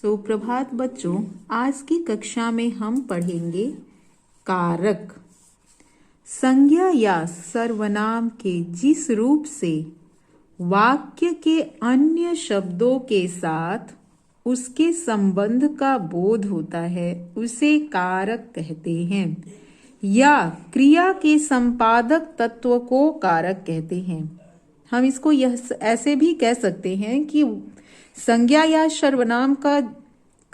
सुप्रभात बच्चों, आज की कक्षा में हम पढ़ेंगे कारक। संज्ञा या सर्वनाम के जिस रूप से वाक्य के अन्य शब्दों के साथ उसके संबंध का बोध होता है उसे कारक कहते हैं, या क्रिया के संपादक तत्व को कारक कहते हैं। हम इसको यह ऐसे भी कह सकते हैं कि संज्ञा या सर्वनाम का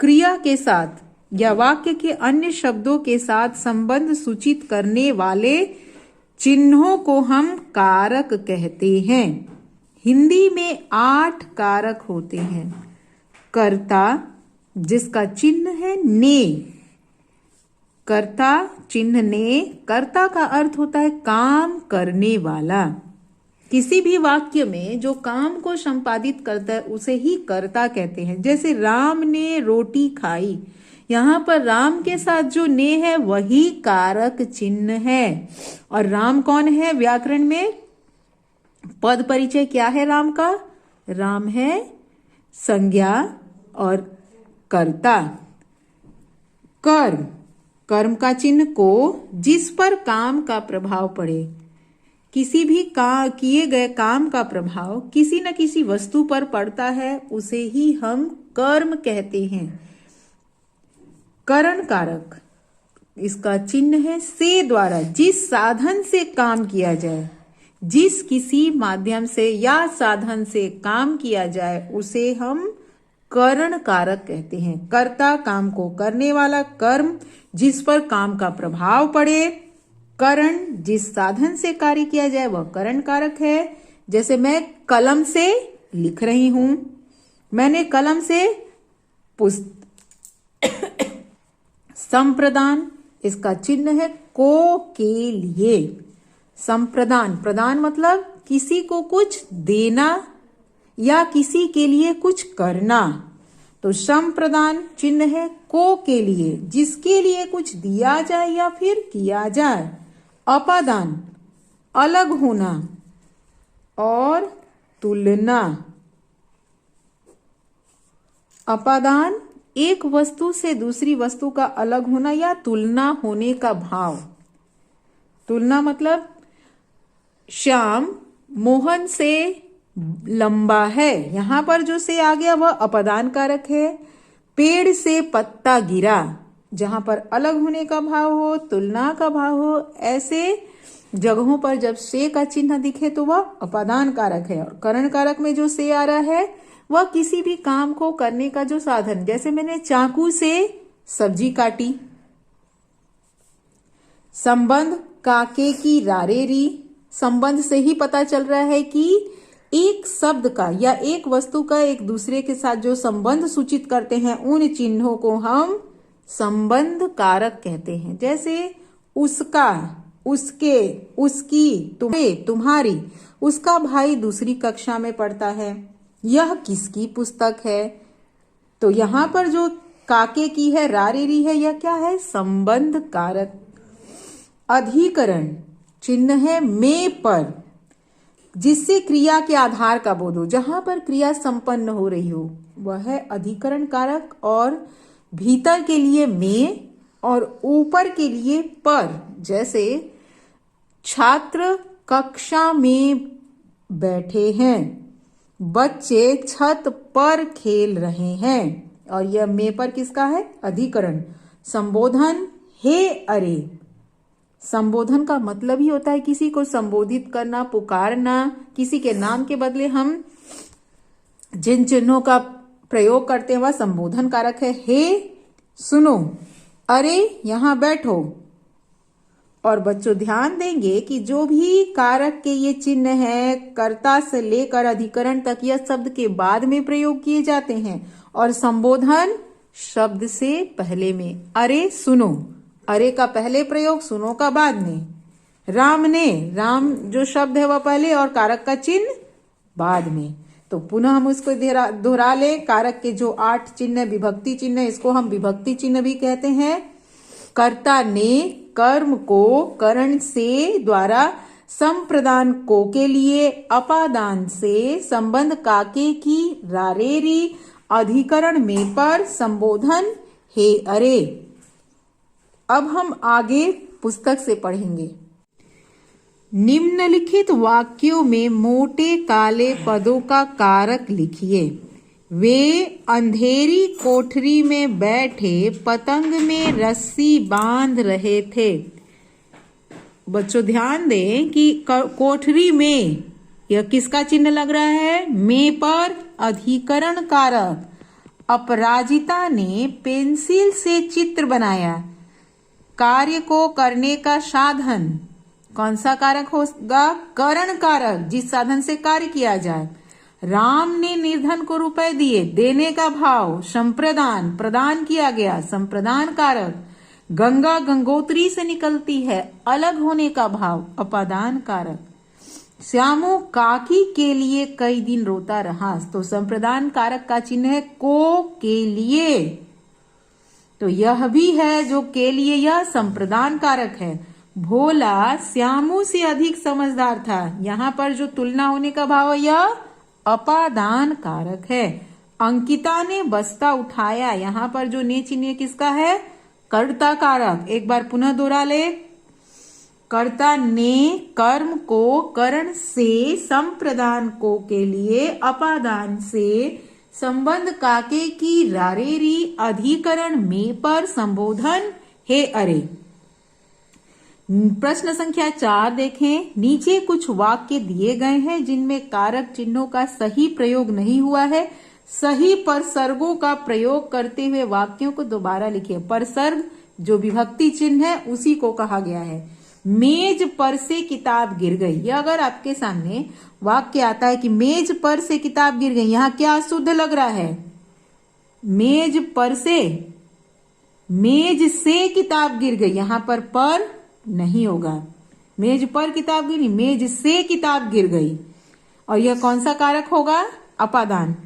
क्रिया के साथ या वाक्य के अन्य शब्दों के साथ संबंध सूचित करने वाले चिन्हों को हम कारक कहते हैं। हिंदी में 8 कारक होते हैं। कर्ता, जिसका चिन्ह है ने, कर्ता चिन्ह ने, कर्ता का अर्थ होता है काम करने वाला। किसी भी वाक्य में जो काम को संपादित करता है उसे ही कर्ता कहते हैं। जैसे राम ने रोटी खाई, यहाँ पर राम के साथ जो ने है वही कारक चिन्ह है। और राम कौन है? व्याकरण में पद परिचय क्या है राम का? राम है संज्ञा और कर्ता। कर्म, कर्म का चिन्ह को, जिस पर काम का प्रभाव पड़े। किसी भी किए गए काम का प्रभाव किसी न किसी वस्तु पर पड़ता है उसे ही हम कर्म कहते हैं। करण कारक, इसका चिन्ह है से द्वारा, जिस साधन से काम किया जाए, जिस किसी माध्यम से या साधन से काम किया जाए उसे हम करण कारक कहते हैं। कर्ता काम को करने वाला, कर्म जिस पर काम का प्रभाव पड़े, करण जिस साधन से कार्य किया जाए वह करण कारक है। जैसे मैं कलम से लिख रही हूं, मैंने कलम से संप्रदान, इसका चिन्ह है को के लिए। संप्रदान, प्रदान मतलब किसी को कुछ देना या किसी के लिए कुछ करना। तो संप्रदान चिन्ह है को के लिए, जिसके लिए कुछ दिया जाए या फिर किया जाए। अपादान, अलग होना और तुलना। अपादान एक वस्तु से दूसरी वस्तु का अलग होना या तुलना होने का भाव। तुलना मतलब श्याम मोहन से लंबा है, यहां पर जो से आ गया वह अपादान कारक है। पेड़ से पत्ता गिरा, जहां पर अलग होने का भाव हो, तुलना का भाव हो, ऐसे जगहों पर जब से का चिन्ह दिखे तो वह अपादान कारक है। और करण कारक में जो से आ रहा है वह किसी भी काम को करने का जो साधन, जैसे मैंने चाकू से सब्जी काटी। संबंध, काके की रारेरी, संबंध से ही पता चल रहा है कि एक शब्द का या एक वस्तु का एक दूसरे के साथ जो संबंध सूचित करते हैं उन चिन्हों को हम संबंध कारक कहते हैं। जैसे उसका, उसके, उसकी, तुम्हें, तुम्हारी। उसका भाई दूसरी कक्षा में पढ़ता है, यह किसकी पुस्तक है। तो यहां पर जो काके की है, रारेरी है, यह क्या है? संबंध कारक। अधिकरण चिन्ह है में पर, जिससे क्रिया के आधार का बोध हो, जहां पर क्रिया संपन्न हो रही हो वह है अधिकरण कारक। और भीतर के लिए में और ऊपर के लिए पर। जैसे छात्र कक्षा में बैठे हैं, बच्चे छत पर खेल रहे हैं। और यह में पर किसका है? अधिकरण। संबोधन, हे अरे, संबोधन का मतलब ही होता है किसी को संबोधित करना, पुकारना। किसी के नाम के बदले हम जिन चिन्हों का प्रयोग करते हैं वह संबोधन कारक है। हे सुनो, अरे यहां बैठो। और बच्चों ध्यान देंगे कि जो भी कारक के ये चिन्ह है, कर्ता से लेकर अधिकरण तक, यह शब्द के बाद में प्रयोग किए जाते हैं और संबोधन शब्द से पहले में। अरे सुनो, अरे का पहले प्रयोग, सुनो का बाद में। राम ने, राम जो शब्द है वह पहले और कारक का चिन्ह बाद में। तो पुनः हम उसको दोहरा ले। कारक के जो 8 चिन्ह, विभक्ति चिन्ह, इसको हम विभक्ति चिन्ह भी कहते हैं। कर्ता ने कर्म को करण से द्वारा, संप्रदान को के लिए, अपादान से, संबंध काके की रारेरी, अधिकरण में पर संबोधन हे अरे। अब हम आगे पुस्तक से पढ़ेंगे। निम्नलिखित वाक्यों में मोटे काले पदों का कारक लिखिए। वे अंधेरी कोठरी में बैठे पतंग में रस्सी बांध रहे थे। बच्चों ध्यान दें कि कोठरी में यह किसका चिन्ह लग रहा है? में पर अधिकरण कारक। अपराजिता ने पेंसिल से चित्र बनाया। कार्य को करने का साधन कौन सा कारक होगा? करण कारक, जिस साधन से कार्य किया जाए। राम ने निर्धन को रुपए दिए, देने का भाव। संप्रदान, प्रदान किया गया, संप्रदान कारक। गंगा गंगोत्री से निकलती है, अलग होने का भाव, अपादान कारक। श्यामू काकी के लिए कई दिन रोता रहा, तो संप्रदान कारक का चिन्ह है को के लिए। तो यह भी है जो के लिए, यह संप्रदान कारक है। भोला श्यामू से अधिक समझदार था, यहाँ पर जो तुलना होने का भाव है यह अपादान कारक है। अंकिता ने बस्ता उठाया, यहाँ पर जो ने चिन्ह किसका है? कर्ता कारक। एक बार पुनः दोहरा ले। कर्ता ने कर्म को करण से, संप्रदान को के लिए, अपादान से, संबंध काके की रारेरी, अधिकरण में पर संबोधन हे अरे। प्रश्न संख्या 4 देखें। नीचे कुछ वाक्य दिए गए हैं जिनमें कारक चिन्हों का सही प्रयोग नहीं हुआ है। सही परसर्गों का प्रयोग करते हुए वाक्यों को दोबारा लिखिए। परसर्ग जो विभक्ति चिन्ह है उसी को कहा गया है। मेज पर से किताब गिर गई, यह अगर आपके सामने वाक्य आता है कि मेज पर से किताब गिर गई, यहाँ क्या शुद्ध लग रहा है? मेज पर से, मेज से किताब गिर गई, यहाँ पर नहीं होगा। मेज पर किताब गिरी, मेज से किताब गिर गई। और यह कौन सा कारक होगा? अपादान।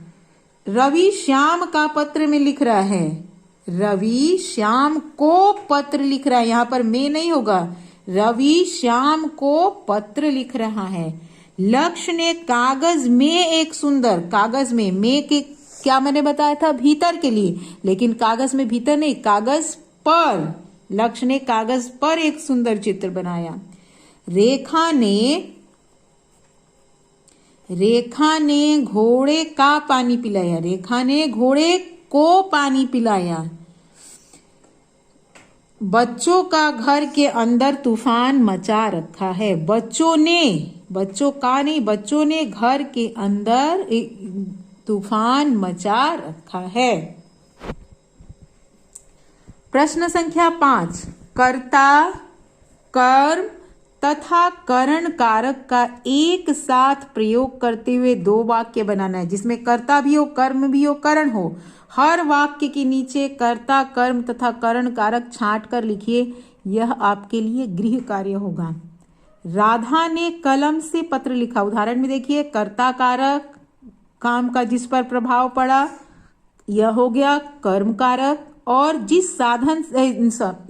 रवि श्याम का पत्र में लिख रहा है, रवि श्याम को पत्र लिख रहा है, यहाँ पर में नहीं होगा। रवि श्याम को पत्र लिख रहा है। लक्ष्य ने कागज में एक सुंदर, कागज में के क्या मैंने बताया था? भीतर के लिए, लेकिन कागज में भीतर नहीं, कागज पर। लक्ष्य ने कागज पर एक सुंदर चित्र बनाया। रेखा ने घोड़े का पानी पिलाया, रेखा ने घोड़े को पानी पिलाया। बच्चों का घर के अंदर तूफान मचा रखा है। बच्चों ने घर के अंदर तूफान मचा रखा है। प्रश्न संख्या 5। कर्ता, कर्म तथा करण कारक का एक साथ प्रयोग करते हुए 2 वाक्य बनाना है, जिसमें कर्ता भी हो, कर्म भी हो, करण हो। हर वाक्य के नीचे कर्ता, कर्म तथा करण कारक छांट कर लिखिए। यह आपके लिए गृह कार्य होगा। राधा ने कलम से पत्र लिखा। उदाहरण में देखिए, कर्ता कारक, काम का जिस पर प्रभाव पड़ा, यह हो गया कर्म कारक। और जिस साधन से,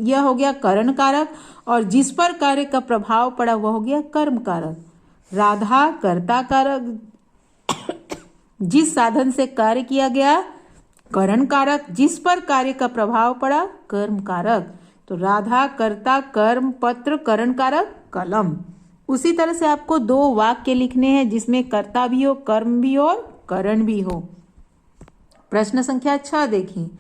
यह हो गया करण कारक, और जिस पर कार्य का प्रभाव पड़ा वह हो गया कर्म कारक। राधा कर्ता कारक, जिस साधन से कार्य किया गया करण कारक, जिस पर कार्य का प्रभाव पड़ा कर्म कारक। तो राधा कर्ता, कर्म, पत्र, करण कारक, कलम। उसी तरह से आपको 2 वाक्य लिखने हैं जिसमें कर्ता भी हो, कर्म भी हो और करण भी हो। प्रश्न संख्या 6 देखिए।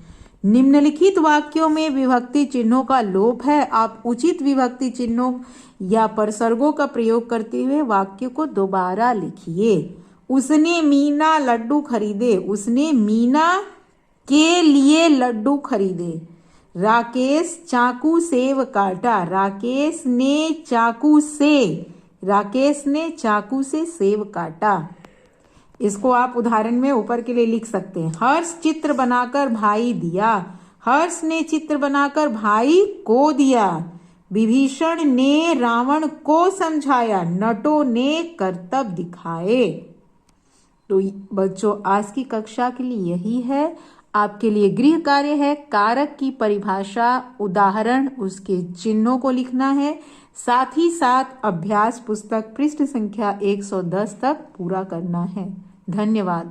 निम्नलिखित वाक्यों में विभक्ति चिन्हों का लोप है। आप उचित विभक्ति चिन्हों या परसर्गों का प्रयोग करते हुए वाक्य को दोबारा लिखिए। उसने मीना लड्डू खरीदे, उसने मीना के लिए लड्डू खरीदे। राकेश चाकू सेब काटा, राकेश ने चाकू से सेब काटा। इसको आप उदाहरण में ऊपर के लिए लिख सकते हैं। हर्ष चित्र बनाकर भाई दिया, हर्ष ने चित्र बनाकर भाई को दिया। विभीषण ने रावण को समझाया, नटों ने करतब दिखाए। तो बच्चों आज की कक्षा के लिए यही है। आपके लिए गृह कार्य है कारक की परिभाषा, उदाहरण, उसके चिन्हों को लिखना है। साथ ही साथ अभ्यास पुस्तक पृष्ठ संख्या 110 तक पूरा करना है। धन्यवाद।